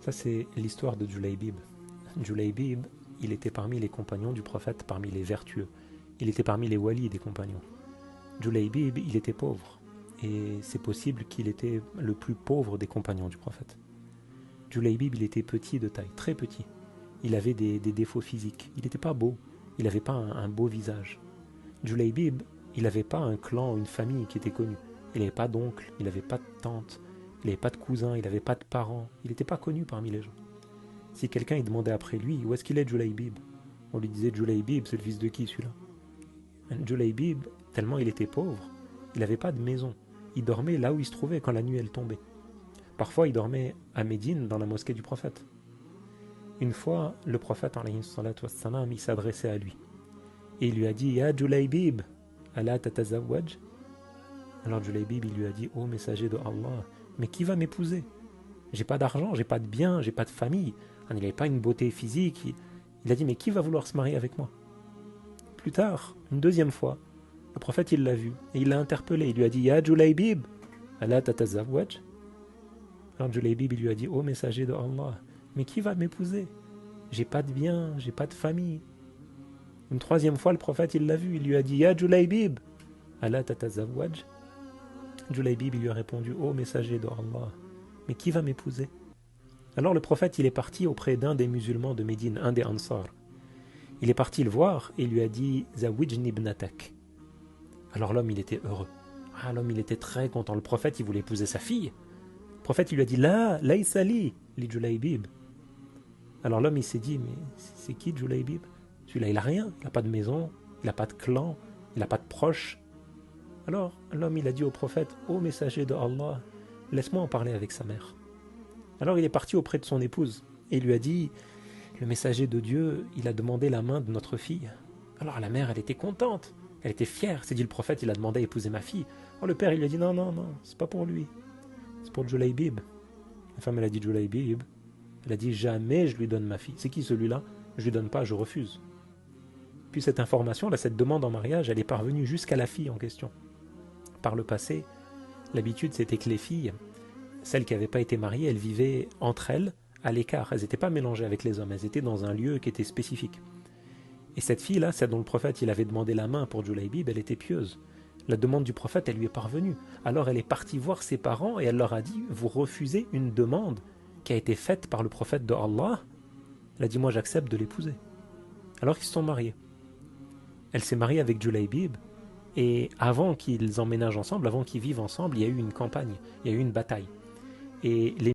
Ça, c'est l'histoire de Julaybib. Julaybib, il était parmi les compagnons du prophète, parmi les vertueux. Il était parmi les walis des compagnons. Julaybib, il était pauvre. Et c'est possible qu'il était le plus pauvre des compagnons du prophète. Julaybib, il était petit de taille, très petit. Il avait des défauts physiques. Il n'était pas beau. Il n'avait pas un beau visage. Julaybib, il n'avait pas un clan, une famille qui était connue. Il n'avait pas d'oncle, il n'avait pas de tante, il n'avait pas de cousin, il n'avait pas de parents. Il n'était pas connu parmi les gens. Si quelqu'un demandait après lui, où est-ce qu'il est Julaybib? On lui disait Julaybib, c'est le fils de qui celui-là? Julaybib, tellement il était pauvre, il n'avait pas de maison. Il dormait là où il se trouvait quand la nuit elle tombait. Parfois il dormait à Médine, dans la mosquée du prophète. Une fois, le prophète, il s'adressait à lui. Et il lui a dit, Ya Julaybib, ala tatazawwaj? Alors Julaybib, il lui a dit, ô messager de Allah, mais qui va m'épouser? J'ai pas d'argent, j'ai pas de biens, j'ai pas de famille. Il n'avait pas une beauté physique. Il a dit, mais qui va vouloir se marier avec moi? Plus tard, une deuxième fois, le prophète, il l'a vu et il l'a interpellé. Il lui a dit, Ya Julaybib, ala tatazawwaj? Alors Julaybib, il lui a dit, ô messager de Allah, mais qui va m'épouser? J'ai pas de biens, j'ai pas de famille. Une troisième fois, le prophète, il l'a vu. Il lui a dit, Ya Julaybib, ala tatazawwaj? Julaybib, il lui a répondu, ô messager de Allah, mais qui va m'épouser? Alors le prophète, il est parti auprès d'un des musulmans de Médine, un des Ansar. Il est parti le voir et il lui a dit, Zawijni ibnatak. Alors l'homme, il était heureux. L'homme, il était très content. Le prophète, il voulait épouser sa fille. Le prophète, il lui a dit, La, laysa li Julaybib. Alors l'homme, il s'est dit, mais c'est qui Julaybib? Celui-là, il n'a rien. Il n'a pas de maison, il n'a pas de clan, il n'a pas de proches. Alors l'homme, il a dit au prophète, ô messager de Allah, laisse-moi en parler avec sa mère. Alors il est parti auprès de son épouse et il lui a dit, le messager de Dieu, il a demandé la main de notre fille. Alors la mère, elle était contente, elle était fière. C'est dit, le prophète, il a demandé à épouser ma fille. Alors le père, il lui a dit, non, c'est pas pour lui, c'est pour Julaybib. La femme, elle a dit, Julaybib. Elle a dit, jamais je lui donne ma fille. C'est qui celui-là? Je lui donne pas, je refuse. Puis cette information, là, cette demande en mariage, elle est parvenue jusqu'à la fille en question. Par le passé, l'habitude, c'était que les filles, celles qui n'avaient pas été mariées, elles vivaient entre elles, à l'écart. Elles n'étaient pas mélangées avec les hommes, elles étaient dans un lieu qui était spécifique. Et cette fille-là, celle dont le prophète il avait demandé la main pour Julaybib, elle était pieuse. La demande du prophète, elle lui est parvenue. Alors elle est partie voir ses parents et elle leur a dit, vous refusez une demande qui a été faite par le prophète de Allah? Elle a dit, moi j'accepte de l'épouser. Alors ils se sont mariés. Elle s'est mariée avec Julaybib, et avant qu'ils emménagent ensemble, avant qu'ils vivent ensemble, il y a eu une campagne, il y a eu une bataille. Et les